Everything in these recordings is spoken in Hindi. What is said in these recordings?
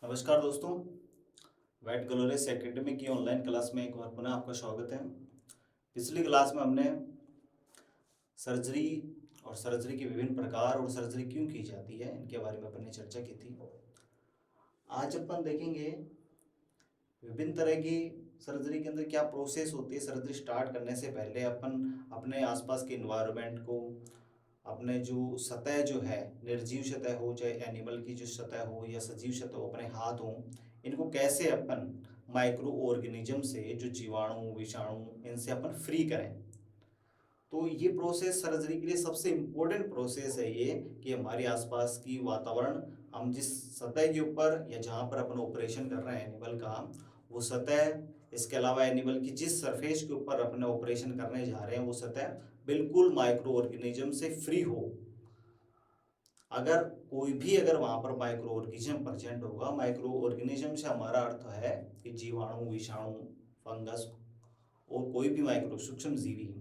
नमस्कार दोस्तों। वेट ग्लोरियस एकेडमी की ऑनलाइन क्लास में एक बार पुनः आपका स्वागत है। पिछली क्लास में हमने सर्जरी और सर्जरी के विभिन्न प्रकार और सर्जरी क्यों की जाती है इनके बारे में अपन ने चर्चा की थी। आज अपन देखेंगे विभिन्न तरह की सर्जरी के अंदर क्या प्रोसेस होती है। सर्जरी स्टार्ट करने से पहले अपन अपने आसपास के इन्वायरमेंट को, अपने जो सतह जो है, निर्जीव सतह हो चाहे एनिमल की जो सतह हो या सजीव सतह हो, अपने हाथ हो, इनको कैसे अपन माइक्रो ऑर्गेनिज्म से, जो जीवाणु विषाणु, इनसे अपन फ्री करें। तो ये प्रोसेस सर्जरी के लिए सबसे इम्पोर्टेंट प्रोसेस है ये, कि हमारे आसपास की वातावरण, हम जिस सतह के ऊपर या जहाँ पर अपन ऑपरेशन कर रहे हैं एनिमल का, वो सतह, इसके अलावा एनिमल की जिस सरफेस के ऊपर अपने ऑपरेशन करने जा रहे हैं वो सतह बिल्कुल माइक्रो ऑर्गेनिज्म से फ्री हो। अगर कोई भी अगर वहां पर माइक्रो ऑर्गेनिज्म प्रेजेंट होगा, माइक्रो ऑर्गेनिज्म से हमारा अर्थ है कि जीवाणु विषाणु फंगस और कोई भी माइक्रो सूक्ष्म जीवी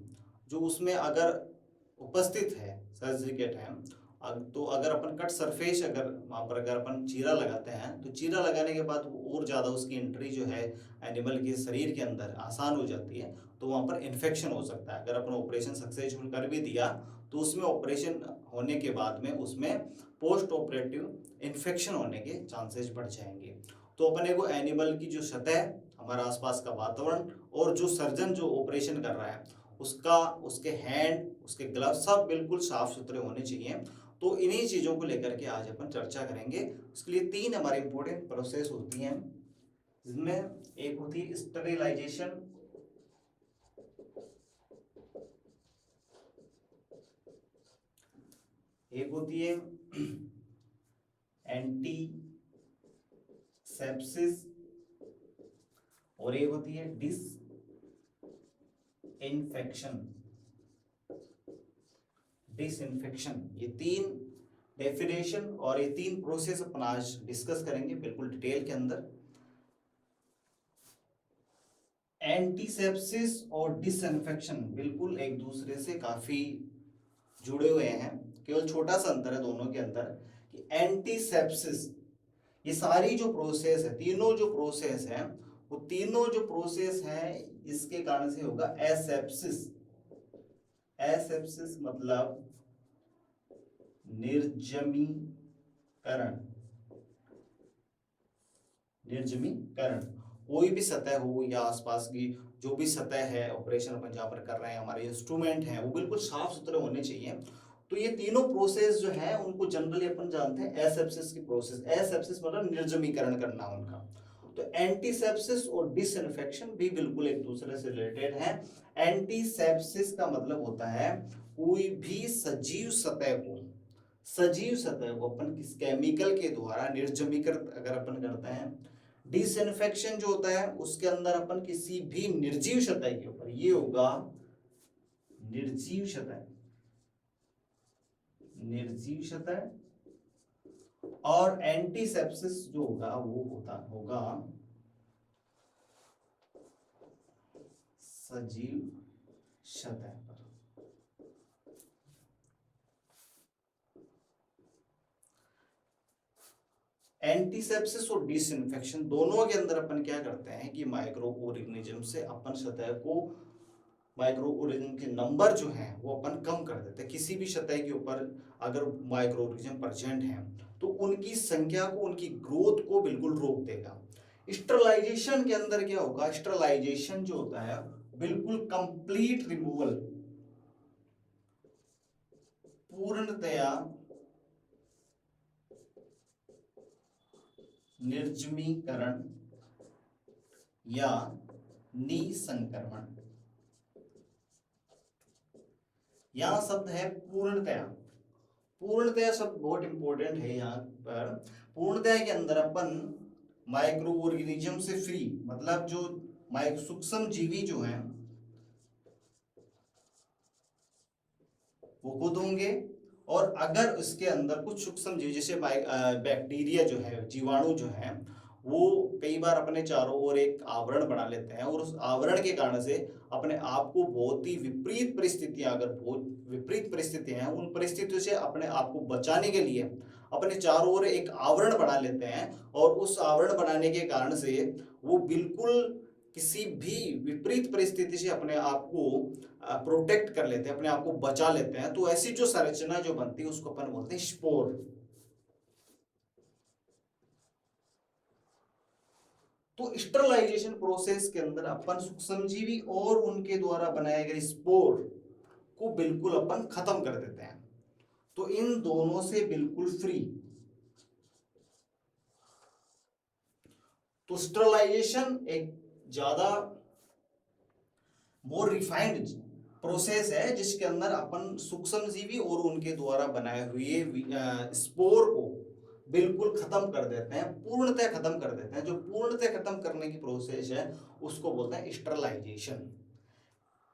जो उसमें अगर उपस्थित है सर्जरी के टाइम, तो अगर अपन कट सरफेस, अगर वहाँ पर अगर अपन चीरा लगाते हैं तो चीरा लगाने के बाद और ज़्यादा उसकी एंट्री जो है एनिमल के शरीर के अंदर आसान हो जाती है, तो वहाँ पर इन्फेक्शन हो सकता है। अगर अपन ऑपरेशन सक्सेसफुल कर भी दिया तो उसमें ऑपरेशन होने के बाद में उसमें पोस्ट ऑपरेटिव इन्फेक्शन होने के चांसेस बढ़ जाएंगे। तो अपने को एनिमल की जो सतह, हमारा आसपास का वातावरण और जो सर्जन जो ऑपरेशन कर रहा है उसका, उसके हैंड, उसके ग्लव सब बिल्कुल साफ सुथरे होने चाहिए। तो इन्हीं चीज़ों को लेकर के आज अपन चर्चा करेंगे। उसके लिए तीन हमारे इंपॉर्टेंट प्रोसेस होती हैं, जिसमें एक होती है स्टरिलाइजेशन, एक होती है एंटी सेप्सिस और एक होती है डिस इन्फेक्शन। डिसइंफेक्शन, ये तीन डेफिनेशन और ये तीन प्रोसेस अपन आज डिस्कस करेंगे बिल्कुल डिटेल के अंदर। एंटीसेप्सिस और डिसइंफेक्शन बिल्कुल एक दूसरे से काफी जुड़े हुए हैं। केवल छोटा सा अंतर है दोनों के अंदर कि एंटीसेप्सिस, ये सारी जो प्रोसेस है, तीनों जो प्रोसेस है, वो तीनों जो प्रोसेस है इसके कारण से होगा एसेप्सिस। एसेप्सिस मतलब निर्जमीकरण। निर्जमीकरण, कोई भी सतह हो या आसपास की जो भी सतह है, ऑपरेशन अपन जहाँ पर कर रहे हैं, हमारे इंस्ट्रूमेंट हैं वो बिल्कुल साफ सुथरे होने चाहिए। तो ये तीनों प्रोसेस जो है उनको जनरली अपन जानते हैं एसेप्सिस की प्रोसेस। एसेप्सिस मतलब निर्जमीकरण करना उनका। तो एंटीसेप्सिस और डिसइंफेक्शन भी बिल्कुल एक दूसरे से रिलेटेड है। एंटीसेप्सिस का मतलब होता है कोई भी सजीव सतह को, सजीव सतह को अपन किस केमिकल के द्वारा निर्जमीकृत अगर अपन करते हैं। डिसइंफेक्शन जो होता है उसके अंदर अपन किसी भी निर्जीव सतह के ऊपर, ये होगा निर्जीव सतह, निर्जीव सतह। और एंटीसेप्सिस जो होगा वो होता होगा सजीव सतह पर। एंटीसेप्सिस और डिसइंफेक्शन दोनों के अंदर अपन क्या करते हैं कि माइक्रो ऑर्गेनिज्म से अपन सतह को, माइक्रो ऑर्गेनिज्म के नंबर जो है वो अपन कम कर देते हैं। किसी भी सतह के ऊपर अगर माइक्रो ऑर्गेनिज्म प्रेजेंट है तो उनकी संख्या को, उनकी ग्रोथ को बिल्कुल रोक देगा। स्टरलाइजेशन के अंदर क्या होगा, स्टरलाइजेशन जो होता है बिल्कुल कंप्लीट रिमूवल, पूर्णतया निर्जमीकरण या निसंक्रमण। यहां शब्द है पूर्णतया। पूर्णतया शब्द बहुत इंपॉर्टेंट है यहाँ पर। पूर्णतया के अंदर अपन माइक्रो ऑर्गेनिज्म से फ्री, मतलब जो सूक्ष्म जीवी जो हैं वो खुद होंगे, और अगर उसके अंदर कुछ सूक्ष्म जीव जैसे बैक्टीरिया जो है, जीवाणु जो है, वो कई बार अपने चारों ओर एक आवरण बना लेते हैं और उस आवरण के कारण से अपने आप को बहुत ही विपरीत परिस्थितियां, अगर बहुत विपरीत परिस्थितियां हैं, उन परिस्थितियों से अपने आप को बचाने के लिए अपने चारों ओर एक आवरण बना लेते हैं, और उस आवरण बनाने के कारण से वो बिल्कुल किसी भी विपरीत परिस्थिति से अपने आप को प्रोटेक्ट कर लेते हैं, अपने आप को बचा लेते हैं। तो ऐसी जो संरचना जो बनती है उसको अपन बोलते हैं स्पोर। तो स्टरलाइजेशन प्रोसेस के अंदर अपन सूक्ष्मजीवी और उनके द्वारा बनाए गए स्पोर को बिल्कुल अपन खत्म कर देते हैं। तो इन दोनों से बिल्कुल फ्री। तो स्टरलाइजेशन एक ज्यादा मोर रिफाइंड प्रोसेस है जिसके अंदर अपन सूक्ष्मजीवी और उनके द्वारा बनाए हुए स्पोर को बिल्कुल खत्म कर देते हैं, पूर्णतः खत्म कर देते हैं। जो पूर्णतः खत्म करने की प्रोसेस है उसको बोलते हैं स्टरलाइजेशन।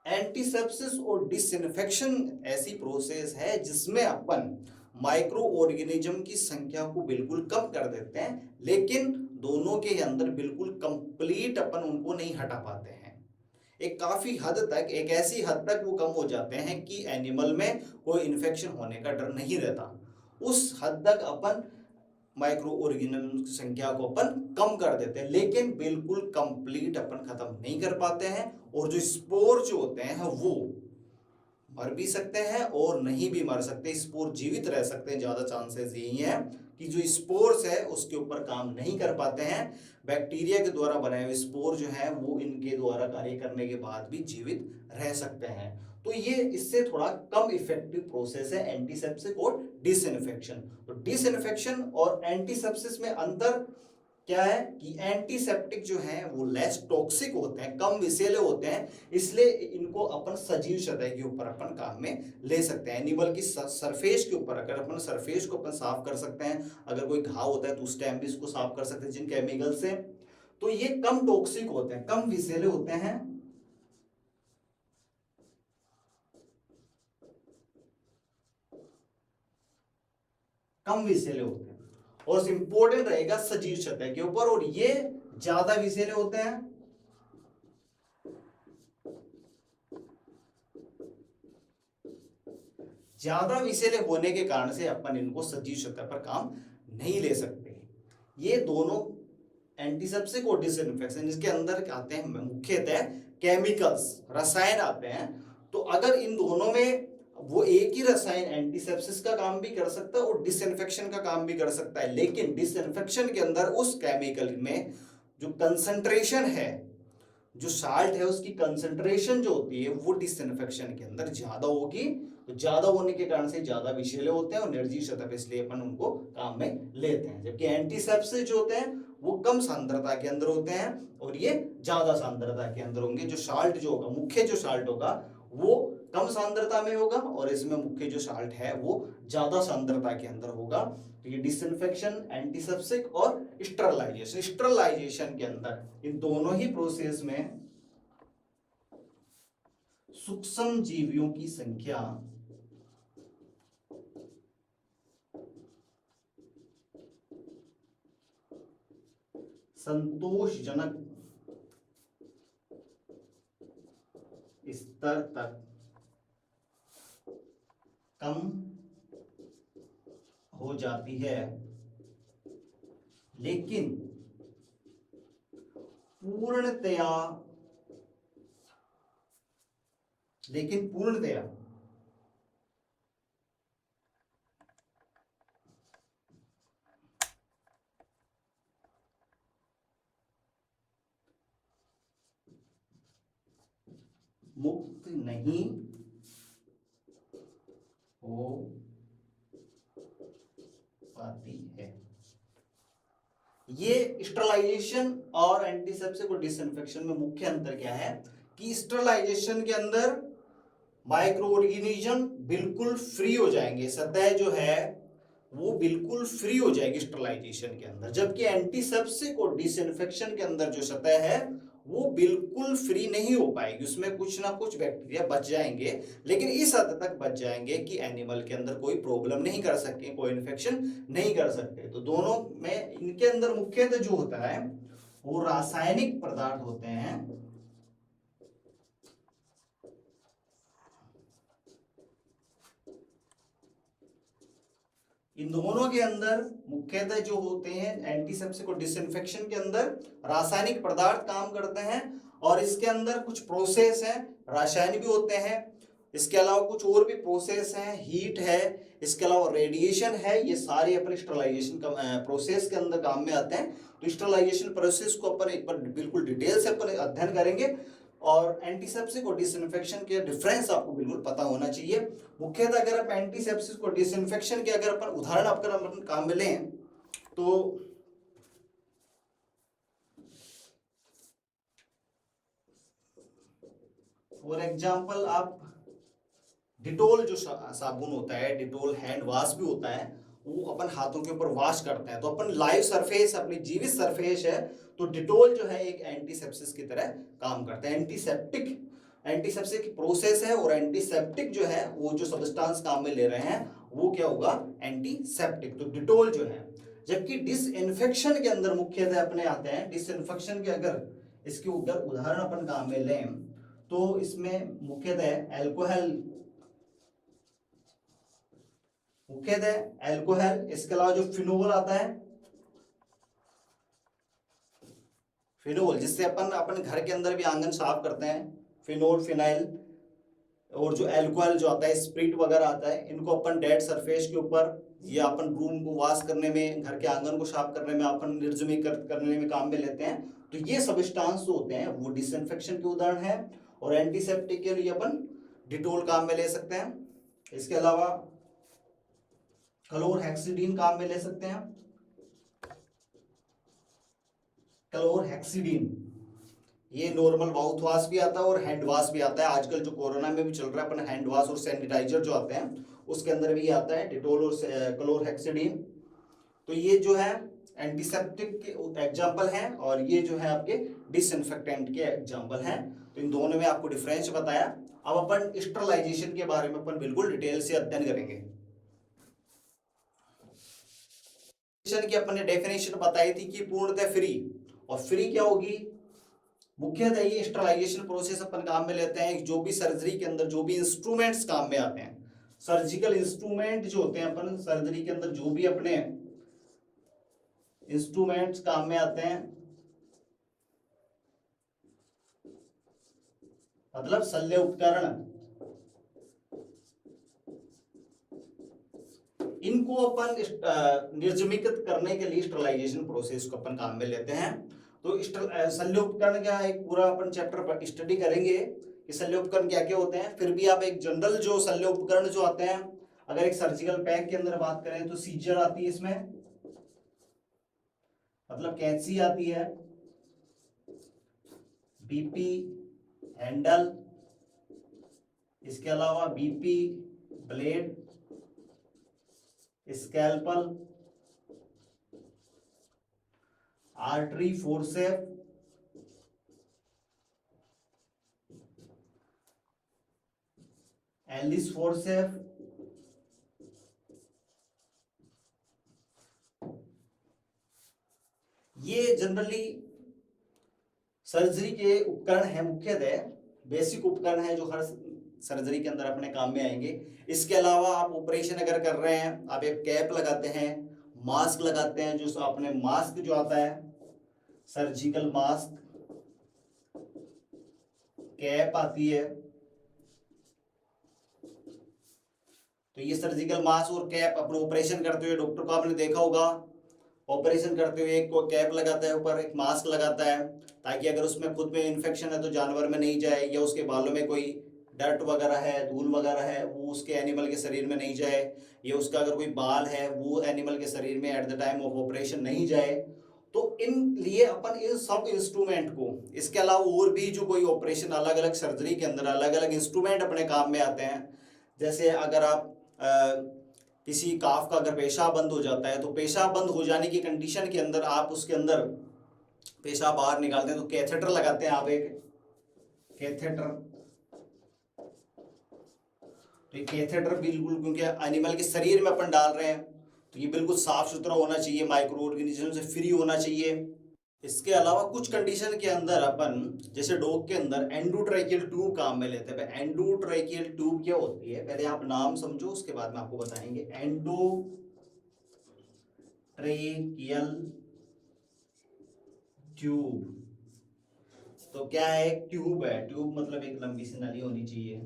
एंटीसेप्सिस और डिसइंफेक्शन ऐसी प्रोसेस है जिसमें अपन माइक्रो ऑर्गेनिज्म की संख्या को बिल्कुल कम कर देते हैं, लेकिन दोनों के अंदर बिल्कुल कंप्लीट अपन उनको नहीं हटा पाते हैं। एक काफी हद तक, एक ऐसी हद तक वो कम हो जाते हैं कि एनिमल में कोई इन्फेक्शन होने का डर नहीं रहता। उस हद तक अपन माइक्रो ऑर्गेनिज्म की संख्या को अपन कम कर देते हैं, लेकिन बिल्कुल कंप्लीट अपन खत्म नहीं कर पाते हैं। और जो स्पोर जो होते हैं वो मर भी सकते हैं और नहीं भी मर सकते, स्पोर जीवित रह सकते हैं। ज्यादा चांसेस यही है कि जो स्पोर्स है उसके ऊपर काम नहीं कर पाते हैं। बैक्टीरिया के द्वारा बनाए हुए स्पोर जो है वो इनके द्वारा कार्य करने के बाद भी जीवित रह सकते हैं। तो ये इससे थोड़ा कम इफेक्टिव प्रोसेस है एंटीसेप्सिस और डिसइंफेक्शन। तो डिसइंफेक्शन और एंटीसेप्सिस में अंतर क्या है कि एंटीसेप्टिक जो है वो लेस टॉक्सिक होते हैं, कम विषैले होते हैं, इसलिए इनको अपन सजीव सतह के ऊपर अपन काम में ले सकते हैं। एनिमल की सरफेस के ऊपर अगर अपन सरफेस को अपन साफ कर सकते हैं, अगर कोई घाव होता है तो उस टाइम भी इसको साफ कर सकते हैं जिन केमिकल से। तो ये कम टॉक्सिक होते हैं, कम विषैले होते हैं, कम विषैले होते हैं, और इंपॉर्टेंट रहेगा सजीव सतह के ऊपर। और ये ज्यादा विषैले होते हैं, ज्यादा विषैले होने के कारण से अपन इनको सजीव सतह पर काम नहीं ले सकते। ये दोनों एंटीसेप्टिक और डिसइंफेक्शन जिसके अंदर आते हैं मुख्यतः केमिकल्स, रसायन आते हैं। तो अगर इन दोनों में वो एक ही रसायन एंटीसेप्सिस का काम भी कर सकता है और डिसइंफेक्शन का काम भी कर सकता है, लेकिन डिसइंफेक्शन के अंदर उस केमिकल में जो कंसंट्रेशन है, जो साल्ट है उसकी कंसंट्रेशन जो होती है वो डिसइंफेक्शन के अंदर ज्यादा होगी। तो ज्यादा होने के कारण से ज्यादा विषैले होते हैं और निर्जीव सतह पे, इसलिए अपन उनको काम में लेते हैं। जबकि एंटीसेप्सिस जो होते हैं वो कम सांद्रता के अंदर होते हैं और ये ज्यादा सांद्रता के अंदर होंगे। जो साल्ट जो होगा, मुख्य जो साल्ट होगा वो कम सांद्रता में होगा, और इसमें मुख्य जो साल्ट है वो ज्यादा सांद्रता के अंदर होगा। तो ये डिसइंफेक्शन, एंटीसेप्टिक और स्टरलाइजेशन, स्टरलाइजेशन के अंदर इन दोनों ही प्रोसेस में सूक्ष्म जीवियों की संख्या संतोषजनक स्तर तक कम हो जाती है, लेकिन पूर्णतया मुक्त नहीं हो पाती है। ये स्टरलाइजेशन और एंटीसेप्टिक और डिसइंफेक्शन में मुख्य अंतर क्या है कि स्टरलाइजेशन के अंदर माइक्रो ऑर्गेनिज्म बिल्कुल फ्री हो जाएंगे, सतह जो है वो बिल्कुल फ्री हो जाएगी स्टरलाइजेशन के अंदर। जबकि एंटीसेप्टिक और डिसइंफेक्शन के अंदर जो सतह है वो बिल्कुल फ्री नहीं हो पाएगी, उसमें कुछ ना कुछ बैक्टीरिया बच जाएंगे, लेकिन इस हद तक बच जाएंगे कि एनिमल के अंदर कोई प्रॉब्लम नहीं कर सके, कोई इन्फेक्शन नहीं कर सकते। तो दोनों में इनके अंदर मुख्यतः जो होता है वो रासायनिक पदार्थ होते हैं, इन दोनों के अंदर मुख्यतः जो होते हैं एंटीसेप्टिक और डिसइंफेक्शन के अंदर रासायनिक पदार्थ काम करते हैं, और इसके अंदर कुछ प्रोसेस हैं, रसायन भी होते हैं, इसके अलावा कुछ और भी प्रोसेस हैं, हीट है, इसके अलावा रेडिएशन है, ये सारे अपने स्टरलाइजेशन का प्रोसेस के अंदर काम में आते हैं। तो स्टरलाइजेशन प्रोसेस को अपन एक बार बिल्कुल डिटेल से अपन अध्ययन करेंगे, और एंटीसेप्टिक और डिसइंफेक्शन के डिफरेंस आपको बिल्कुल पता होना चाहिए। मुख्यतः अगर आप एंटीसेप्टिक और डिसइंफेक्शन के अगर अपन उदाहरण अपन काम में लें तो फॉर एग्जांपल आप डिटोल जो साबुन होता है, डिटोल हैंड वॉश भी होता है, वो अपन हाथों के ऊपर वॉश करते हैं, तो अपन लाइव सरफेस अपनी जीवित सरफेस है, तो डिटोल जो है एक एंटीसेप्सिस की तरह काम करता है। एंटीसेप्टिक की प्रोसेस है, और एंटीसेप्टिक जो है वो जो सब्सटेंस काम में ले रहे हैं वो क्या होगा, एंटीसेप्टिक, तो डिटोल जो है। जबकि डिसइंफेक्शन के अंदर मुख्यतः अपने आते हैं, डिसइंफेक्शन के अगर इसके ऊपर उदाहरण अपन काम में लें तो इसमें मुख्यतः अल्कोहल, इसके अलावा जो फिनोल आता है, फिनोल जिससे अपन घर के अंदर भी आंगन साफ करते हैं, फिनोल, फिनाइल, और जो अल्कोहल जो आता है, स्प्रिट वगैरह आता है, इनको अपन डेड सरफेस के ऊपर या अपन रूम को वॉश करने में, घर के आंगन को साफ करने में, अपन निर्जमी करने में काम में लेते हैं। तो ये सब्सटेंस जो होते हैं वो डिसइंफेक्शन के उदाहरण है, और एंटीसेप्टिक के लिए अपन डिटोल काम में ले सकते हैं। इसके अलावा क्लोरहेक्सिडीन काम में ले सकते हैं। क्लोरहेक्सिडीन ये नॉर्मल माउथ वॉश भी आता है और हैंड वॉश भी आता है। आजकल जो कोरोना में भी चल रहा है, अपन हैंड वॉश और सैनिटाइजर जो आते हैं उसके अंदर भी आता है डिटोल और क्लोरहेक्सिडीन। तो ये जो है एंटीसेप्टिक के एग्जाम्पल हैं, और ये जो है आपके डिसइंफेक्टेंट के एग्जाम्पल हैं। तो इन दोनों में आपको डिफरेंस बताया। अब अपन स्टरलाइजेशन के बारे में अपन बिल्कुल डिटेल से अध्ययन करेंगे। की अपन ने डेफिनेशन बताई थी कि पूर्णतः फ्री, और फ्री क्या होगी, मुख्यतः ये स्टरलाइजेशन प्रोसेस अपन काम में लेते हैं जो भी सर्जरी के अंदर जो भी इंस्ट्रूमेंट्स काम में आते हैं, सर्जिकल इंस्ट्रूमेंट जो होते हैं, अपन सर्जरी के अंदर जो भी अपने इंस्ट्रूमेंट्स काम में आते हैं, मतलब शल्य उपकरण, इनको अपन निर्जमीकृत करने के लिए स्टरलाइजेशन प्रोसेस को अपन काम में लेते हैं। तो शल्य उपकरण क्या है, एक पूरा अपन चैप्टर पर स्टडी करेंगे कि शल्य उपकरण क्या क्या होते हैं। फिर भी आप एक जनरल जो शल्य उपकरण जो आते हैं, अगर एक सर्जिकल पैक के अंदर बात करें तो सीजर आती है, इसमें मतलब कैंची आती है, बीपी हैंडल, इसके अलावा BP blade, scalpel, artery forceps, Allis forceps, ये जनरली सर्जरी के उपकरण है, मुख्यतः बेसिक उपकरण है जो हर सर्जरी के अंदर अपने काम में आएंगे। इसके अलावा आप ऑपरेशन अगर कर रहे हैं, आप एक कैप लगाते हैं, मास्क लगाते हैं, जो अपने मास्क जो आता है सर्जिकल मास्क, कैप आती है, तो ये सर्जिकल मास्क और कैप अपने ऑपरेशन करते हुए डॉक्टर को आपने देखा होगा, ऑपरेशन करते हुए एक कैप लगाता है, ऊपर एक मास्क लगाता है, ताकि अगर उसमें खुद में इन्फेक्शन है तो जानवर में नहीं जाए, या उसके बालों में कोई डर्ट वगैरह है, धूल वगैरह है, वो उसके एनिमल के शरीर में नहीं जाए, या उसका अगर कोई बाल है वो एनिमल के शरीर में at the time of operation नहीं जाए। तो इन लिए अपन इन सब इंस्ट्रूमेंट को, इसके अलावा और भी जो कोई ऑपरेशन अलग अलग सर्जरी के अंदर अलग अलग इंस्ट्रूमेंट अपने काम में आते हैं। जैसे अगर आप किसी काफ का अगर पेशाब बंद हो जाता है, तो पेशाब बंद हो जाने की कंडीशन के अंदर आप उसके अंदर पेशाब बाहर निकालते हैं तो कैथेटर लगाते हैं आप, एक कैथेटर। तो ये कैथेटर बिल्कुल, क्योंकि एनिमल के शरीर में अपन डाल रहे हैं, तो ये बिल्कुल साफ सुथरा होना चाहिए, माइक्रो ऑर्गेनिज्म से फ्री होना चाहिए। इसके अलावा कुछ कंडीशन के अंदर अपन, जैसे डॉग के अंदर एंडोट्रैकियल ट्यूब काम में लेते हैं। एंडोट्रैकियल ट्यूब क्या होती है, पहले आप नाम समझो, उसके बाद में आपको बताएंगे। Endotracheal tracheal tube. तो क्या है, ट्यूब है, ट्यूब मतलब एक लंबी सी नली होनी चाहिए।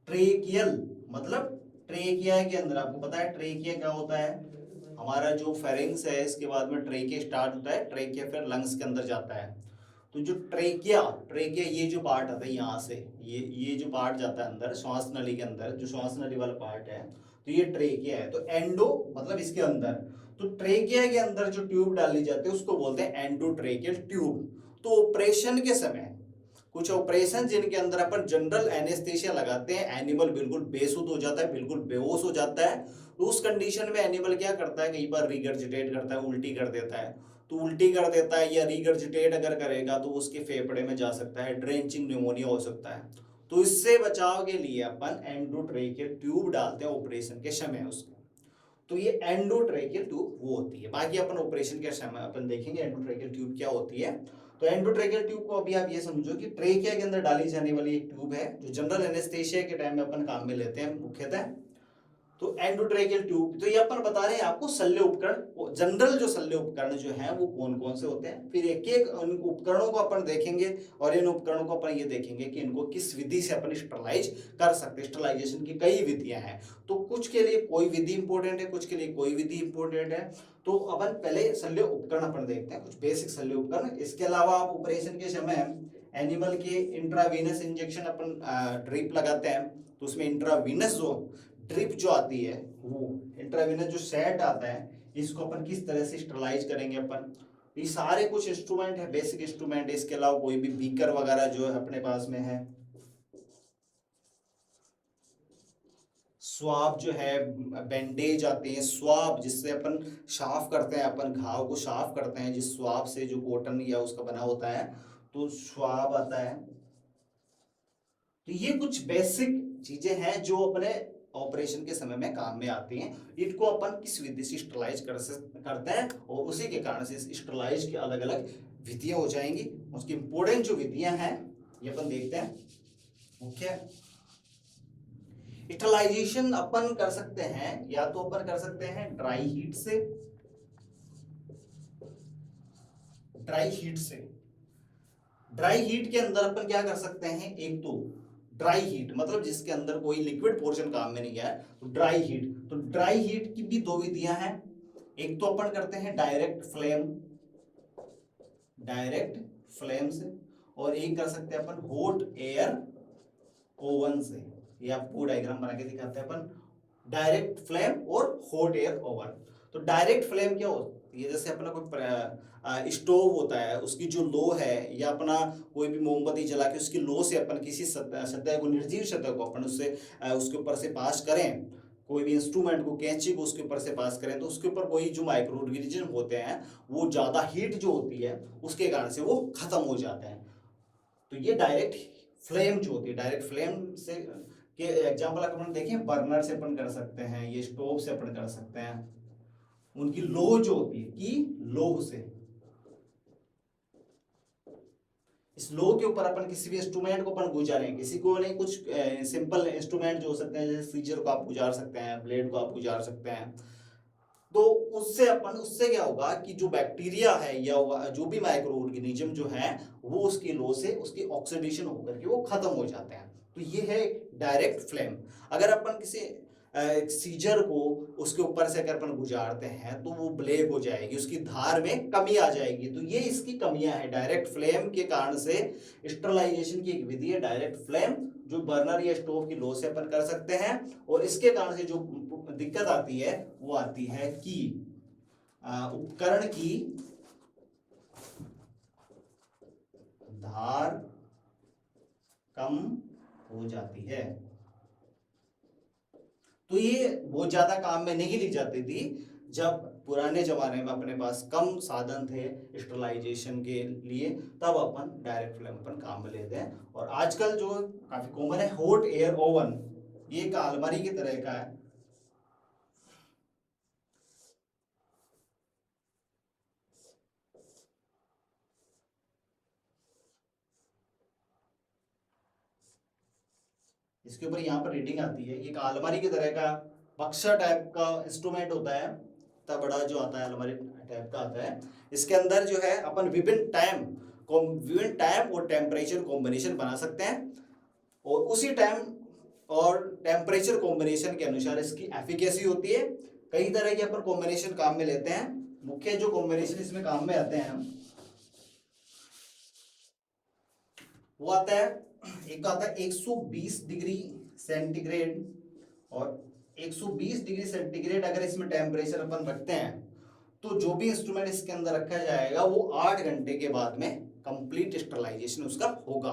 ट्रेकियल मतलब ट्रेकिया के अंदर, आपको पता है ट्रेकिया क्या होता है, हमारा जो फेरिंग्स है इसके बाद में ट्रेकिया स्टार्ट होता है, ट्रेकिया फिर लंग्स के अंदर जाता है। तो जो ट्रेकिया ट्रेकिया ये जो पार्ट आता है यहाँ से, ये जो पार्ट जाता है अंदर श्वास नली के अंदर, जो श्वास नली वाला पार्ट है, तो ये ट्रेकिया है। तो एंडो मतलब इसके अंदर, तो ट्रेकिया के अंदर जो ट्यूब डाली जाती है उसको बोलते हैं एंडोट्रेकियल ट्यूब। तो ऑपरेशन के समय कुछ ऑपरेशन जिनके अंदर अपन जनरल एनेस्थेशिया लगाते हैं, एनिमल बिल्कुल बेसुध हो जाता है, बिल्कुल बेहोश हो जाता है। तो उस कंडीशन में एनिमल क्या करता है, कई बार रिगर्जिटेट करता है, उल्टी कर देता है। तो उल्टी कर देता है या रिगर्जिटेट अगर करेगा तो उसके फेफड़े में जा सकता है, ड्रेंचिंग न्यूमोनिया हो सकता है। तो इससे बचाव के लिए अपन एंडोट्रेकियल ट्यूब डालते हैं ऑपरेशन के समय उसके। तो ये एंडोट्रेकियल ट्यूब वो होती है। बाकी अपन ऑपरेशन के समय अपन देखेंगे एंडोट्रेकियल ट्यूब क्या होती है। तो एंडोट्रेकियल ट्यूब को अभी आप ये समझो कि ट्रेकिया के अंदर डाली जाने वाली एक ट्यूब है जो जनरल एनेस्थेशिया के टाइम में अपन काम में लेते हैं मुख्यतः। तो एंडोट्रेकियल ट्यूब, तो ये अपन बता रहे हैं आपको शल्य उपकरण, जनरल जो शल्य उपकरण जो हैं वो कौन कौन से होते हैं, फिर एक एक उन उपकरणों को अपन देखेंगे और इन उपकरणों को अपन ये देखेंगे कि इनको किस विधि से अपन स्टरलाइज कर सकते हैं। स्टरलाइजेशन की कई विधियां हैं, तो कुछ के लिए कोई विधि इंपॉर्टेंट है, कुछ के लिए कोई विधि इंपॉर्टेंट है। तो अपन पहले शल्य उपकरण अपन देखते हैं, कुछ बेसिक शल्य उपकरण। इसके अलावा आप ऑपरेशन के समय एनिमल के इंट्रावीनस इंजेक्शन अपन ड्रिप लगाते हैं, तो उसमें इंट्रावीनस जो ड्रिप जो आती है, वो इंट्रावीनस जो सेट आता है, इसको अपन किस तरह से स्टरलाइज करेंगे अपन। ये सारे कुछ इंस्ट्रूमेंट है, बेसिक इंस्ट्रूमेंट है। इसके अलावा कोई भी बीकर वगैरह जो है अपने पास में है, स्वाब जो है, बैंडेज आते हैं, स्वाब जिससे अपन साफ करते हैं, अपन घाव को साफ करते हैं जिस स्वाब से, जो कॉटन या उसका बना होता है, तो स्वाब आता है। तो ये कुछ बेसिक चीजें हैं जो अपने ऑपरेशन के समय में काम में आती हैं। इनको अपन किस विधि से स्टरलाइज करते हैं और उसी के कारण से स्टरलाइज की अलग अलग विधियां हो जाएंगी। उसकी इंपॉर्टेंट जो विधियां हैं ये अपन देखते हैं। मुख्य स्टरलाइजेशन अपन कर सकते हैं, या तो अपन कर सकते हैं ड्राई हीट से, ड्राई हीट से। ड्राई हीट के अंदर अपन क्या कर सकते हैं, एक तो ड्राई हीट मतलब जिसके अंदर कोई लिक्विड पोर्शन काम में नहीं है, तो ड्राई हीट। तो ड्राई हीट की भी दो विधियां हैं। एक तो अपन करते हैं डायरेक्ट फ्लेम, डायरेक्ट फ्लेम से, और एक कर सकते हैं अपन हॉट एयर ओवन से। ये आपको डायग्राम बना के दिखाते हैं अपन, डायरेक्ट फ्लेम और हॉट एयर ओवन। तो डायरेक्ट फ्लेम क्या होती है, जैसे अपना कोई स्टोव होता है, उसकी जो लो है, या अपना कोई भी मोमबत्ती जला के उसकी लो से अपन किसी सतह को, निर्जीव सतह को अपन उससे उसके ऊपर से पास करें, कोई भी इंस्ट्रूमेंट को, कैंची को उसके ऊपर से पास करें, तो उसके ऊपर कोई जो माइक्रो ऑर्गेनिज्म होते हैं वो ज़्यादा हीट जो होती है उसके कारण से वो खत्म हो जाते हैं। तो ये डायरेक्ट फ्लेम जो होती है, डायरेक्ट फ्लेम से के एग्जांपल अपन देखें, बर्नर से अपन कर सकते हैं, ये स्टोव से अपन कर सकते हैं। उनकी लो जो होती है, कि लो से, इस लो के ऊपर अपन किसी भी इंस्ट्रूमेंट को अपन गुजारें, किसी को नहीं, कुछ सिंपल इंस्ट्रूमेंट जो हो सकते हैं, जैसे सीजर को आप गुजार सकते हैं, ब्लेड को आप गुजार सकते हैं। तो उससे क्या होगा कि जो बैक्टीरिया है या जो भी माइक्रो ऑर्गेनिज्म जो है वो उसकी लो से, उसकी ऑक्सीडेशन होकर के वो खत्म हो जाते हैं। तो ये है डायरेक्ट फ्लेम। अगर अपन किसी सीजर को उसके ऊपर से अगर अपन गुजारते हैं तो वो ब्लैक हो जाएगी, उसकी धार में कमी आ जाएगी। तो ये इसकी कमियां हैं डायरेक्ट फ्लेम के कारण से। स्टरलाइजेशन की एक विधि है डायरेक्ट फ्लेम, जो बर्नर या स्टोव की लो से अपन कर सकते हैं। और इसके कारण से जो दिक्कत आती है वो आती है कि उपकरण की धार कम हो जाती है। तो ये बहुत ज्यादा काम में नहीं ली जाती थी जब पुराने जमाने में अपने पास कम साधन थे स्टरलाइजेशन के लिए, तब अपन डायरेक्ट फ्लेम अपन काम में लेते हैं। और आजकल जो काफी कॉमन है हॉट एयर ओवन, ये एक अलमारी की तरह का है। इसके ऊपर यहाँ पर रीडिंग आती है, ये एक अलमारी की तरह का बक्सा टाइप का इंस्ट्रूमेंट होता है। इतना बड़ा जो आता है अलमारी टाइप का आता है, इसके अंदर जो है अपन विभिन्न टाइम और टेम्परेचर कॉम्बिनेशन बना सकते हैं, और उसी टाइम और टेम्परेचर कॉम्बिनेशन के अनुसार इसकी एफिकेसी होती है। कई तरह के अपन कॉम्बिनेशन काम में लेते हैं। मुख्य जो कॉम्बिनेशन इसमें काम में आते हैं वो आता है, एक आता है 120 डिग्री सेंटीग्रेड, और 120 डिग्री सेंटीग्रेड अगर इसमें टेम्परेचर अपन रखते हैं तो जो भी इंस्ट्रूमेंट इसके अंदर रखा जाएगा वो 8 घंटे के बाद में कंप्लीट स्टरलाइजेशन उसका होगा।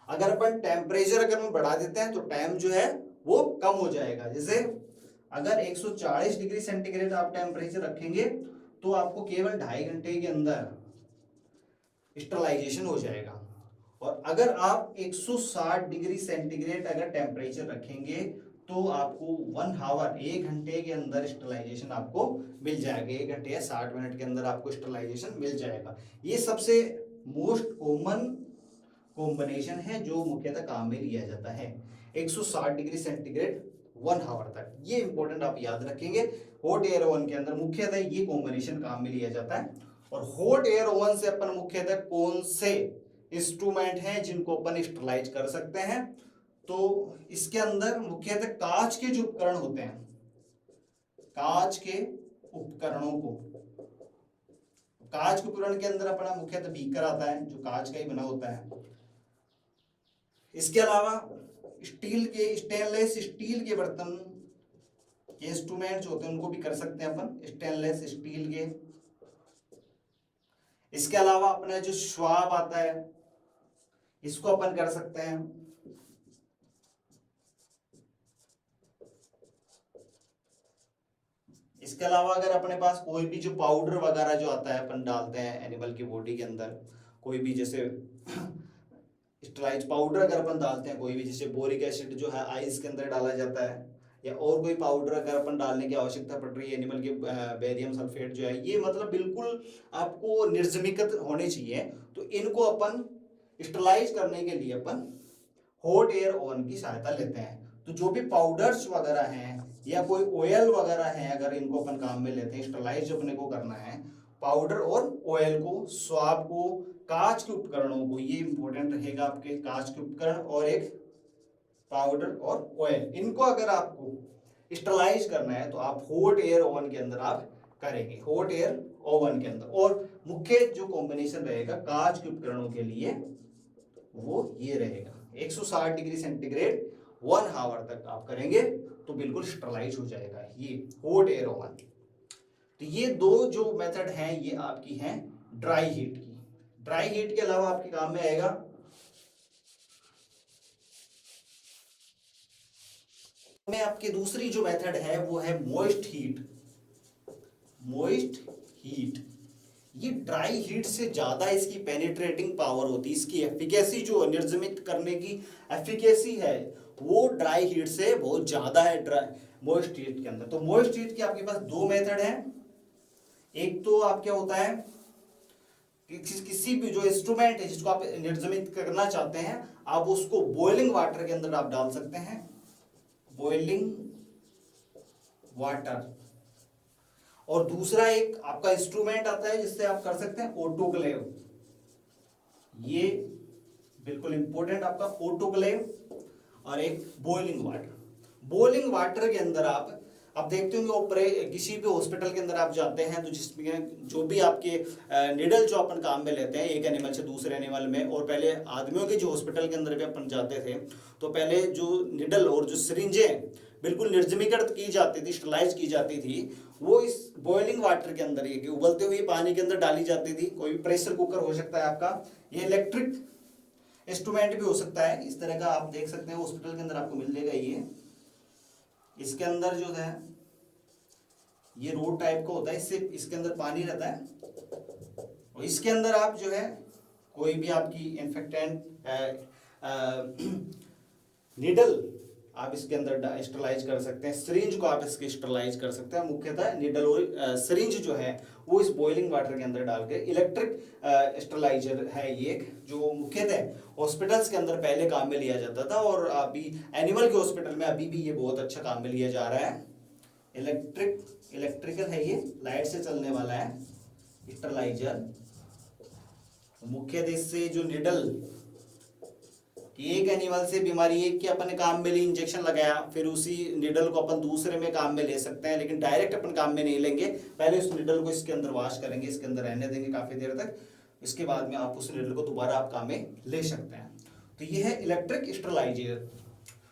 अगर अपन टेम्परेचर अगर हम बढ़ा देते हैं तो टाइम जो है वो कम हो जाएगा। जैसे अगर 140 डिग्री सेंटीग्रेड आप टेम्परेचर रखेंगे तो आपको केवल 2.5 घंटे के अंदर स्टरलाइजेशन हो जाएगा, और अगर आप 160 डिग्री सेंटीग्रेड अगर टेम्परेचर रखेंगे तो आपको 1 आवर 1 घंटे के अंदर स्टरलाइजेशन आपको मिल जाएगा। 1 घंटे या 60 मिनट के अंदर आपको स्टरलाइजेशन मिल जाएगा। ये सबसे मोस्ट कॉमन कॉम्बिनेशन है जो मुख्यतः काम में लिया जाता है, 160 डिग्री सेंटीग्रेड 1 आवर तक। ये इंपॉर्टेंट आप याद रखेंगे। हॉट एयर ओवन के अंदर मुख्यतः ये कॉम्बिनेशन काम में लिया जाता है। और हॉट एयर ओवन से अपन मुख्यतः कौन से इंस्ट्रूमेंट हैं जिनको अपन स्टरलाइज कर सकते हैं, तो इसके अंदर मुख्यतः कांच के जो उपकरण होते हैं, कांच के उपकरणों को, कांच के उपकरण के अंदर अपना मुख्यतः बीकर आता है जो कांच का ही बना होता है। इसके अलावा स्टेनलेस स्टील के बर्तन के इंस्ट्रूमेंट्स होते हैं उनको भी कर सकते हैं अपन स्टेनलेस स्टील के। इसके अलावा अपना जो श्वाब आता है इसको अपन कर सकते हैं। इसके अलावा अगर अपने पास कोई भी जो पाउडर वगैरह जो आता है अपन डालते हैं एनिमल की बॉडी के अंदर, कोई भी जैसे स्टरलाइज पाउडर अगर अपन डालते हैं, कोई भी जैसे बोरिक एसिड जो है आइस के अंदर डाला जाता है, या और कोई पाउडर अगर अपन डालने की आवश्यकता पड़ रही है एनिमल के, बेरियम सल्फेट जो है, ये मतलब बिल्कुल आपको निर्जमीकृत होने चाहिए। तो इनको अपन स्टरलाइज करने के लिए अपन हॉट एयर ओवन की सहायता लेते हैं। तो जो भी पाउडर्स वगैरह हैं या कोई ऑयल वगैरह हैं, अगर इनको अपन काम में लेते हैं, स्टरलाइज अपने को करना है, पाउडर और ऑयल को, स्वाब को, कांच के उपकरणों को, ये इंपॉर्टेंट रहेगा आपके, कांच के उपकरण और एक पाउडर और ऑयल, इनको अगर आपको स्टरलाइज करना है तो आप हॉट एयर ओवन के अंदर आप करेंगे, हॉट एयर ओवन के अंदर। और मुख्य जो कॉम्बिनेशन रहेगा कांच के उपकरणों के लिए वो ये रहेगा, 160 डिग्री सेंटीग्रेड 1 आवर तक आप करेंगे तो बिल्कुल स्टरलाइज हो जाएगा ये हॉट एयर ओवन। तो ये दो जो मेथड हैं ये आपकी हैं ड्राई हीट की। ड्राई हीट के अलावा आपके काम में आएगा में आपकी दूसरी जो मेथड है वो है मॉइस्ट हीट। मॉइस्ट हीट ये ड्राई हीट से ज्यादा इसकी पेनिट्रेटिंग पावर होती है, इसकी एफिकेसी जो निर्जमित करने की एफिकेसी है वो ड्राई हीट से बहुत ज्यादा है मॉइस्ट हीट के अंदर। तो मॉइस्ट हीट के आपके पास दो मेथड है। एक तो आप क्या होता है कि किसी भी जो इंस्ट्रूमेंट है जिसको आप निर्जमित करना चाहते हैं, आप उसको बॉइलिंग वाटर के अंदर आप डाल सकते हैं, बॉइलिंग वाटर। और दूसरा एक आपका इंस्ट्रूमेंट आता है जिससे आप कर सकते हैं ऑटोक्लेव। ये बिल्कुल इंपॉर्टेंट आपका ऑटोक्लेव, और एक बॉइलिंग वाटर। बॉइलिंग वाटर के अंदर आप देखते होंगे किसी भी हॉस्पिटल के अंदर आप जाते हैं तो जिसमें जो भी आपके निडल जो अपन काम में लेते हैं एक एनिमल से दूसरे एनिमल में, और पहले आदमियों के जो हॉस्पिटल के अंदर भी अपन जाते थे तो पहले जो निडल और जो सिरिंजें बिल्कुल निर्जमीकृत की जाती थी, स्टरलाइज की जाती थी, वो इस बॉइलिंग वाटर के अंदर ये उबलते हुए पानी के अंदर डाली जाती थी। कोई भी प्रेशर कुकर हो सकता है आपका, ये इलेक्ट्रिक इंस्ट्रूमेंट भी हो सकता है, इस तरह का आप देख सकते हैं हॉस्पिटल के अंदर आपको मिल जाएगा। ये इसके अंदर जो है ये रोड टाइप का होता है, इससे इसके अंदर पानी रहता है, और इसके अंदर आप जो है कोई भी आपकी इन्फेक्टेंट निडल आप इसके अंदर स्टरलाइज कर सकते हैं, सिरिंज को आप इसके स्टरलाइज कर सकते हैं। मुख्यतः निडल और सिरिंज जो है वो इस बॉइलिंग वाटर के अंदर डाल के इलेक्ट्रिक स्टरलाइजर है ये, जो मुख्यतः हॉस्पिटल्स के अंदर पहले काम में लिया जाता था, और अभी एनिमल के हॉस्पिटल में अभी भी ये बहुत अच्छा काम में लिया जा रहा है। इलेक्ट्रिकल है, ये लाइट से चलने वाला है स्टरलाइजर। मुख्यतः इससे जो निडल कि एक एनिमल से बीमारी एक के अपन काम में ली, इंजेक्शन लगाया, फिर उसी निडल को अपन दूसरे में काम में ले सकते हैं, लेकिन डायरेक्ट अपन काम में नहीं लेंगे। पहले उस निडल को इसके अंदर वॉश करेंगे, इसके अंदर रहने देंगे काफी देर तक, इसके बाद में आप उस निडल को दोबारा आप काम में ले सकते हैं। तो ये है इलेक्ट्रिक स्टरलाइजर।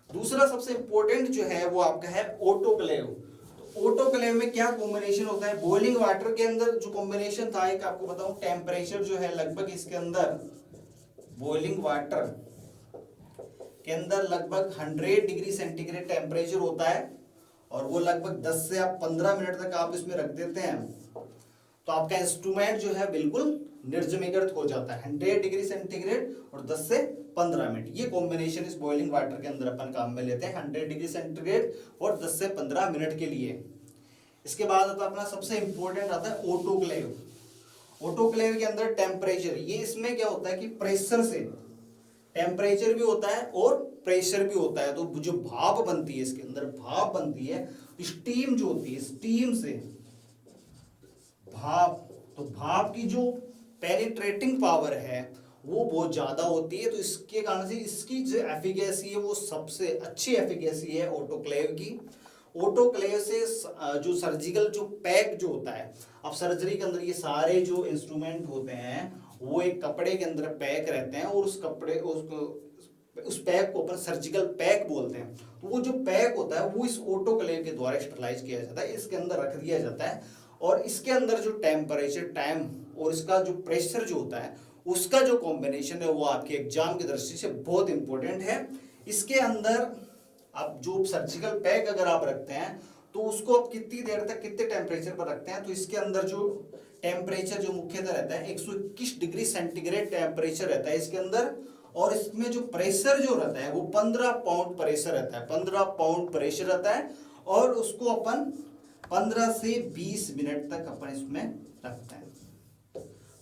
दूसरा सबसे इंपॉर्टेंट जो है वो आपका है ऑटोक्लेव। तो ऑटोक्लेव में क्या कॉम्बिनेशन होता है? बॉइलिंग वाटर के अंदर जो कॉम्बिनेशन था, एक आपको बताऊं, टेम्परेचर जो है लगभग इसके अंदर बॉइलिंग वाटर के अंदर लगभग 100 डिग्री सेंटीग्रेड टेम्परेचर होता है, और वो लगभग 10 से आप 15 मिनट तक आप इसमें रख देते हैं, तो आपका इंस्ट्रूमेंट जो है बिल्कुल निर्जमीकृत हो जाता है। 100 डिग्री सेंटीग्रेड और 10 से 15 मिनट, ये कॉम्बिनेशन इस बॉइलिंग वाटर के अंदर अपन काम में लेते हैं, 100 डिग्री सेंटीग्रेड और 10 से 15 मिनट के लिए। इसके बाद आता अपना सबसे इंपॉर्टेंट आता है ऑटोक्लेव। ऑटोक्लेव के अंदर टेम्परेचर, ये इसमें क्या होता है कि प्रेशर से, टेम्परेचर भी होता है और प्रेशर भी होता है, तो जो भाप बनती है इसके अंदर, भाप बनती है, स्टीम जो होती है, स्टीम से भाप, तो भाप की जो पेनिट्रेटिंग पावर है वो बहुत ज्यादा होती है, तो इसके कारण से इसकी जो एफिकेसी है वो सबसे अच्छी एफिकेसी है ऑटोक्लेव की। ऑटोक्लेव से जो सर्जिकल जो पैक जो होता है, अब सर्जरी के अंदर ये सारे जो इंस्ट्रूमेंट होते हैं वो एक कपड़े के अंदर पैक रहते हैं, और उस कपड़े उस पैक को अपन सर्जिकल पैक बोलते हैं। तो वो जो पैक होता है वो इस ऑटोक्लेव के द्वारा स्टरलाइज किया जाता है, इसके अंदर रख दिया जाता है, और इसके अंदर जो टेम्परेचर, टाइम और इसका जो प्रेशर जो होता है उसका जो कॉम्बिनेशन है वो आपके एग्जाम की दृष्टि से बहुत इंपॉर्टेंट है। इसके अंदर आप जो सर्जिकल पैक अगर आप रखते हैं तो उसको आप कितनी देर तक कितने टेम्परेचर पर रखते हैं, तो इसके अंदर जो टेम्परेचर जो मुख्यतः रहता है 121 डिग्री सेंटीग्रेड टेम्परेचर रहता है इसके अंदर, और इसमें जो प्रेशर जो रहता है वो 15 पाउंड प्रेशर रहता है, 15 पाउंड प्रेशर रहता है, और उसको अपन 15 से 20 मिनट तक अपन इसमें रखते हैं।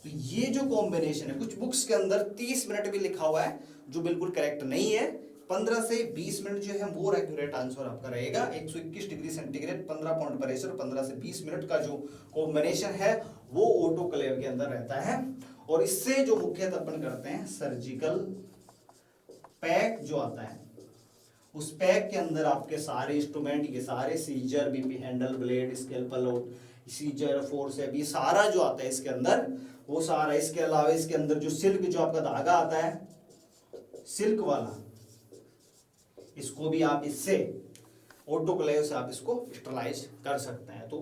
तो ये जो कॉम्बिनेशन है, कुछ बुक्स के अंदर 30 मिनट भी लिखा हुआ है जो बिल्कुल करेक्ट नहीं है। 15 से 20 मिनट जो है मोर एक्यूरेट आंसर आपका रहेगा। 121 डिग्री सेंटीग्रेड, 15 पाउंड प्रेशर, 15 से 20 मिनट का जो कॉम्बिनेशन है वो ऑटोक्लेव के अंदर रहता है, और इससे जो मुख्यतः अपन करते हैं सर्जिकल पैक जो आता है, उस पैक के अंदर आपके सारे इंस्ट्रूमेंट, ये सारे scissor, BP handle, blade, scalpel, scissor, forcep, ये सारा जो आता है इसके अंदर वो सारा। इसके अलावा इसके अंदर जो सिल्क जो आपका धागा आता है, सिल्क वाला, इसको भी आप इससे ऑटोक्लेव से आप इसको स्टरलाइज कर सकते हैं। तो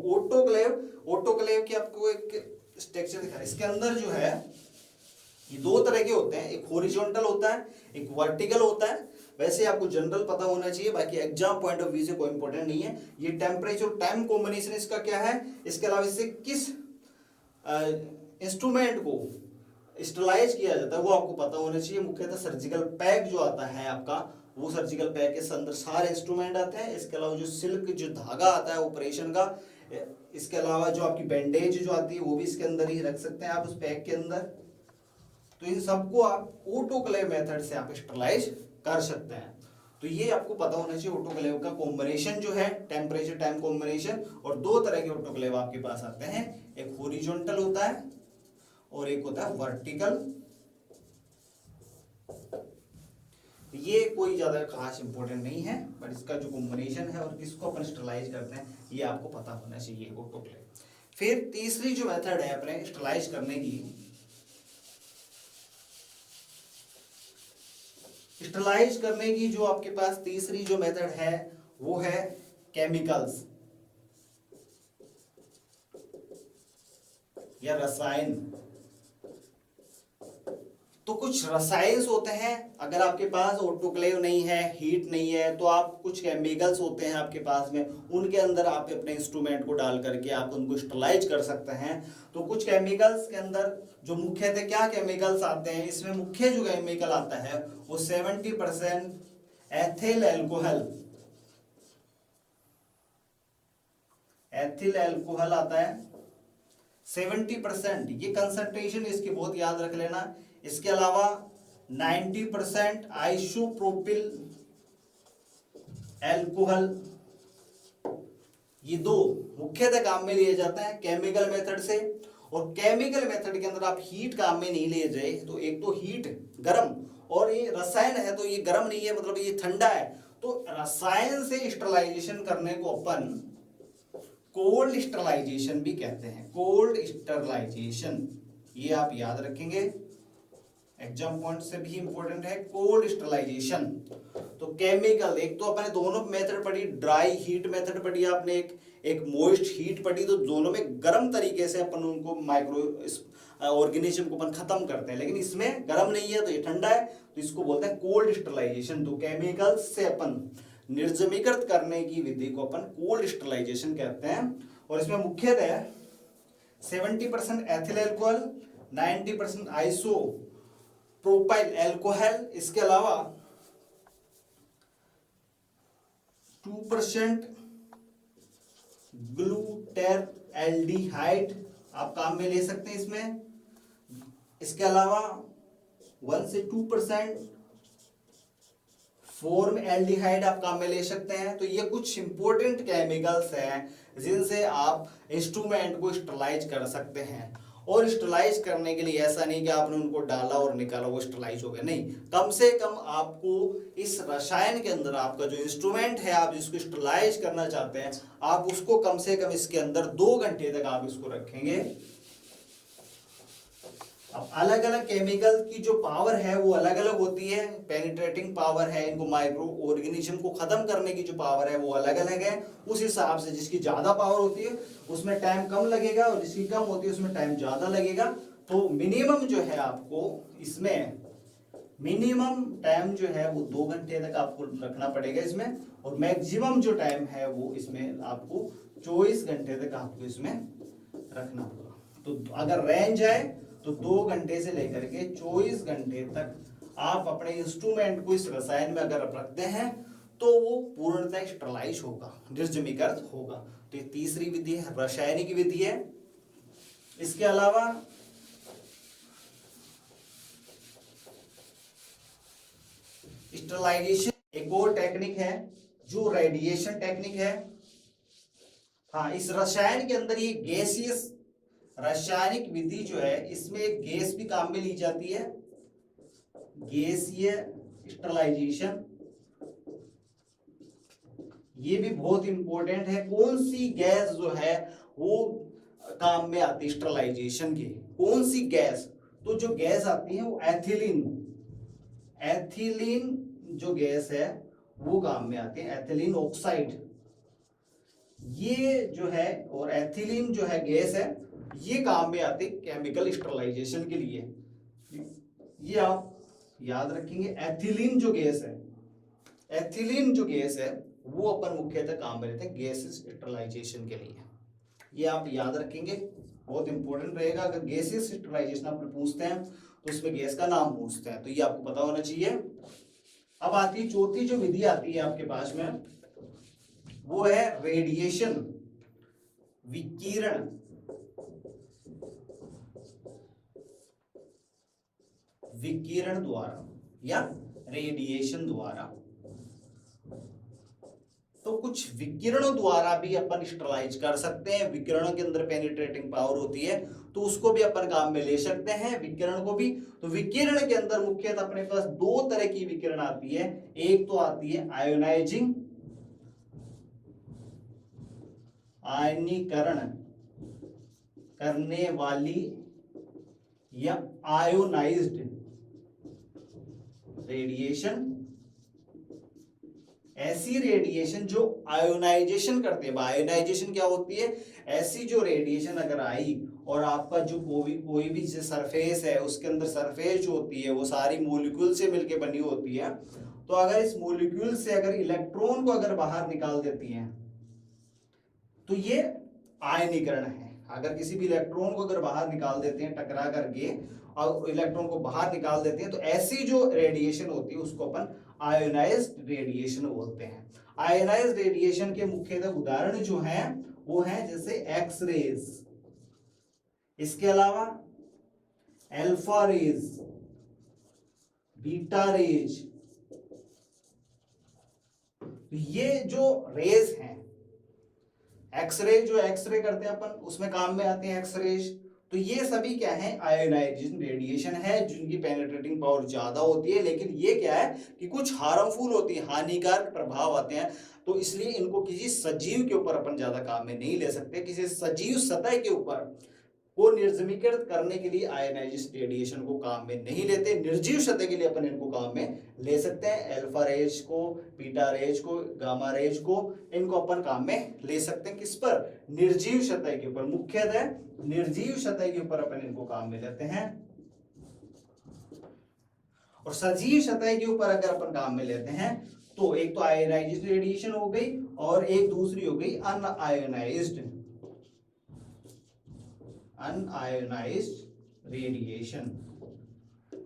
ऑटोक्लेव की आपको एक स्ट्रक्चर दिखा है। इसके अंदर जो है ये दो तरह के होते हैं, एक हॉरिजॉन्टल होता है, एक वर्टिकल होता है। वैसे आपको जनरल पता होना चाहिए, बाकी एग्जाम पॉइंट ऑफ व्यू से कोई इंपॉर्टेंट नहीं है। ये टेम्परेचर टाइम कॉम्बिनेशन इसका क्या है, इसके अलावा इससे किस इंस्ट्रूमेंट को स्टरलाइज किया जाता है वो आपको पता होना चाहिए। मुख्यतः सर्जिकल पैक जो आता है आपका, वो सर्जिकल पैक के अंदर सारे इंस्ट्रूमेंट आते हैं। इसके अलावा जो सिल्क जो धागा आता है ऑपरेशन का, इसके अलावा जो आपकी बैंडेज जो आती है वो भी इसके अंदर ही रख सकते हैं आप उस पैक के अंदर। तो इन सबको आप ऑटोक्लेव मेथड से आप स्टरलाइज कर सकते हैं। तो ये आपको पता होना चाहिए ऑटोक्लेव का कॉम्बिनेशन जो है, टेम्परेचर टाइम कॉम्बिनेशन। और दो तरह के ऑटोक्लेव आपके पास आते हैं, एक हॉरिजॉन्टल होता है और एक होता है वर्टिकल। ये कोई ज्यादा खास इंपॉर्टेंट नहीं है, बट इसका जो कॉम्बिनेशन है और किसको अपन स्टरलाइज करते हैं ये आपको पता होना चाहिए ऑटोक्लेव। फिर तीसरी जो मेथड है अपने स्टरलाइज करने की, स्टरलाइज करने की जो आपके पास तीसरी जो मेथड है वो है केमिकल्स या रसायन। तो कुछ रसायन होते हैं, अगर आपके पास ऑटोक्लेव नहीं है, हीट नहीं है, तो आप कुछ केमिकल्स होते हैं आपके पास में, उनके अंदर आप अपने इंस्ट्रूमेंट को डाल करके आप उनको स्टरलाइज कर सकते हैं। तो कुछ केमिकल्स के अंदर जो मुख्यतः क्या केमिकल्स आते हैं, इसमें मुख्य जो केमिकल आता है वो 70% एथिल अल्कोहल, एथिल अल्कोहल आता है 70%, ये कंसंट्रेशन इसकी बहुत याद रख लेना। इसके अलावा 90% आइसोप्रोपिल अल्कोहल, ये दो मुख्यतः काम में लिए जाते हैं केमिकल मेथड से। और केमिकल मेथड के अंदर आप हीट काम में नहीं लिए जाए तो एक तो हीट गर्म, और ये रसायन है तो ये गर्म नहीं है, मतलब ये ठंडा है। तो रसायन से स्टरलाइजेशन करने को अपन कोल्ड स्टरलाइजेशन भी कहते हैं, कोल्ड स्टरलाइजेशन। ये आप याद रखेंगे, एग्जाम पॉइंट से भी इंपॉर्टेंट है कोल्ड स्टरलाइजेशन। तो केमिकल, एक तो अपने दोनों मेथड पढ़ी, ड्राई हीट मेथड पढ़ी आपने, एक मॉइस्ट हीट पढ़ी। तो दोनों में गर्म तरीके से अपन उनको माइक्रो ऑर्गेनिज्म को अपन खत्म करते हैं, लेकिन इसमें गर्म नहीं है तो ये ठंडा है, तो इसको बोलते हैं कोल्ड स्टरलाइजेशन। तो केमिकल से अपन निर्जमीकृत करने की विधि को अपन कोल्ड स्टरलाइजेशन कहते हैं। और इसमें मुख्यतः 70% ethyl alcohol, 90% iso propyl alcohol, इसके अलावा 2% ग्लूटेरल्डिहाइड आप काम में ले सकते हैं इसमें। इसके अलावा 1 से 2% फॉर्मल्डिहाइड आप काम में ले सकते हैं। तो ये कुछ इंपॉर्टेंट केमिकल्स हैं जिनसे आप इंस्ट्रूमेंट को स्टरलाइज कर सकते हैं। और स्टरलाइज करने के लिए ऐसा नहीं कि आपने उनको डाला और निकाला वो स्टरलाइज हो गया, नहीं, कम से कम आपको इस रसायन के अंदर आपका जो इंस्ट्रूमेंट है, आप जिसको स्टरलाइज करना चाहते हैं, आप उसको कम से कम इसके अंदर 2 घंटे तक आप इसको रखेंगे। अब अलग अलग केमिकल की जो पावर है वो अलग अलग होती है, पेनिट्रेटिंग पावर है, इनको माइक्रो ऑर्गेनिज्म को खत्म करने की जो पावर है वो अलग अलग है। उस हिसाब से जिसकी ज्यादा पावर होती है उसमें टाइम कम लगेगा, और जिसकी कम होती है उसमें टाइम ज्यादा लगेगा। तो मिनिमम जो है आपको इसमें मिनिमम टाइम जो है वो 2 घंटे तक आपको रखना पड़ेगा इसमें, और मैक्सिमम जो टाइम है वो इसमें आपको 24 घंटे तक आपको इसमें रखना होगा। तो अगर रेंज आए तो 2 घंटे से लेकर के 24 घंटे तक आप अपने इंस्ट्रूमेंट को इस रसायन में अगर रखते हैं तो वो पूर्णतः स्टरलाइज होगा, निर्जमीकृत होगा। तो ये तीसरी विधि है, रासायनिक विधि है। इसके अलावा स्टरलाइजेशन एक और टेक्निक है जो रेडिएशन टेक्निक है। हाँ, इस रसायन के अंदर ये गैसियस रासायनिक विधि जो है इसमें एक गैस भी काम में ली जाती है, गैसीय स्टरलाइजेशन। ये भी बहुत इंपॉर्टेंट है, कौन सी गैस जो है वो काम में आती है स्टरलाइजेशन की, कौन सी गैस। तो जो गैस आती है वो एथिलीन, एथिलीन जो गैस है वो काम में आती है, एथिलीन ऑक्साइड ये जो है, और एथिलीन जो है गैस है ये काम में आती है केमिकल स्टरलाइजेशन के लिए। ये आप याद रखेंगे, एथिलीन जो गैस है, एथिलीन जो गैस है वो अपन मुख्यतः काम में लेते हैं गैस स्टरलाइजेशन के लिए। ये आप याद रखेंगे, बहुत इंपॉर्टेंट रहेगा। अगर गैसेस स्टरलाइजेशन आपने पूछते हैं तो उसमें गैस का नाम पूछते हैं, तो ये आपको पता होना चाहिए। अब आती है चौथी जो विधि आती है आपके पास में, वो है रेडिएशन, विकिरण। विकिरण द्वारा या रेडिएशन द्वारा। तो कुछ विकिरणों द्वारा भी अपन स्टरलाइज कर सकते हैं, विकिरणों के अंदर पेनिट्रेटिंग पावर होती है तो उसको भी अपन काम में ले सकते हैं, विकिरण को भी। तो विकिरण के अंदर मुख्यतः अपने पास 2 तरह की विकिरण आती है, एक तो आती है आयोनाइजिंग, आयनीकरण करने वाली, या आयोनाइज्ड रेडिएशन। ऐसी रेडिएशन जो आयोनाइजेशन करते हैं, आयोनाइजेशन क्या होती है, ऐसी जो रेडिएशन अगर आई और आपका जो कोई भी सरफेस है उसके अंदर सरफेस जो होती है वो सारी मॉलिक्यूल से मिलके बनी होती है, तो अगर इस मॉलिक्यूल से अगर इलेक्ट्रॉन को अगर बाहर निकाल देती हैं तो ये आयनीकरण है। अगर किसी भी इलेक्ट्रॉन को अगर बाहर निकाल देते हैं टकरा करके और इलेक्ट्रॉन को बाहर निकाल देते हैं, तो ऐसी जो रेडिएशन होती है उसको अपन आयोनाइज्ड रेडिएशन बोलते हैं। आयोनाइज्ड रेडिएशन के मुख्यतः उदाहरण जो हैं वो हैं जैसे एक्स रेज, इसके अलावा अल्फा रेज, बीटा रेज। ये जो रेज हैं एक्सरे, जो एक्सरे करते हैं अपन उसमें काम में आते हैं एक्सरेज। तो ये सभी क्या है, आयोनाइजेशन रेडिएशन है, जिनकी पेनिट्रेटिंग पावर ज्यादा होती है, लेकिन ये क्या है कि कुछ हार्मफुल होती है, हानिकारक प्रभाव आते हैं। तो इसलिए इनको किसी सजीव के ऊपर अपन ज्यादा काम में नहीं ले सकते। किसी सजीव सतह के ऊपर को निर्जमीकृत करने के लिए आयोनाइजेशन रेडिएशन को काम में नहीं लेते। निर्जीव सतह के लिए अपन इनको काम में ले सकते हैं। अल्फा रेज को, बीटा रेज को, गामा रेज को, इनको अपन काम में ले सकते हैं। किस पर? निर्जीव सतह के ऊपर, मुख्यतः निर्जीव सतह के ऊपर अपन इनको काम में लेते हैं। और सजीव सतह के ऊपर अगर अपन काम में लेते हैं तो एक तो आयोनाइजेशन रेडिएशन हो गई और एक दूसरी हो गई अनआयोनाइज्ड रेडिएशन।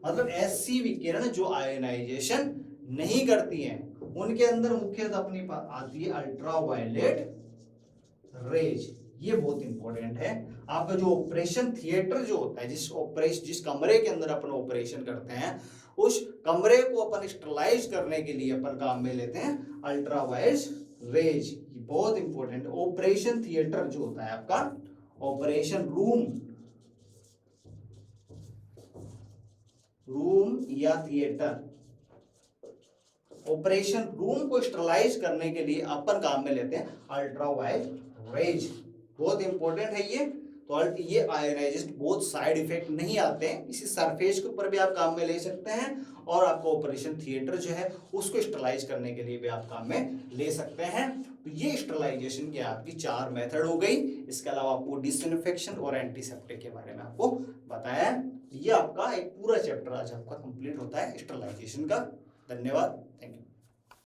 मतलब ऐसी विकिरण जो आयोनाइजेशन नहीं करती हैं, उनके अंदर मुख्यतः अपनी आती है अल्ट्रावायलेट रेज। ये बहुत इंपॉर्टेंट है। आपका जो ऑपरेशन थिएटर जो होता है, जिस कमरे के अंदर अपन ऑपरेशन करते हैं, उस कमरे को अपन स्टरलाइज करने के लिए अपन काम में लेते हैं अल्ट्रावायलेट रेज। ये बहुत इंपॉर्टेंट है। ऑपरेशन थिएटर जो होता है आपका, ऑपरेशन रूम या थिएटर, ऑपरेशन रूम को स्टरलाइज करने के लिए अपन काम में लेते हैं अल्ट्रावायलेट रेज। बहुत इंपॉर्टेंट है ये। तो ये आयोनाइजेशन बहुत साइड इफेक्ट नहीं आते हैं, इसी सरफेस के ऊपर भी आप काम में ले सकते हैं, और आपको ऑपरेशन थिएटर जो है उसको स्टरलाइज करने के लिए भी आप काम में ले सकते हैं। तो ये स्टरलाइजेशन की आपकी 4 मेथड हो गई। इसके अलावा आपको डिसइंफेक्शन और एंटीसेप्टिक के बारे में आपको बताया। ये आपका एक पूरा चैप्टर आज आपका कंप्लीट होता है स्टरलाइजेशन का। धन्यवाद।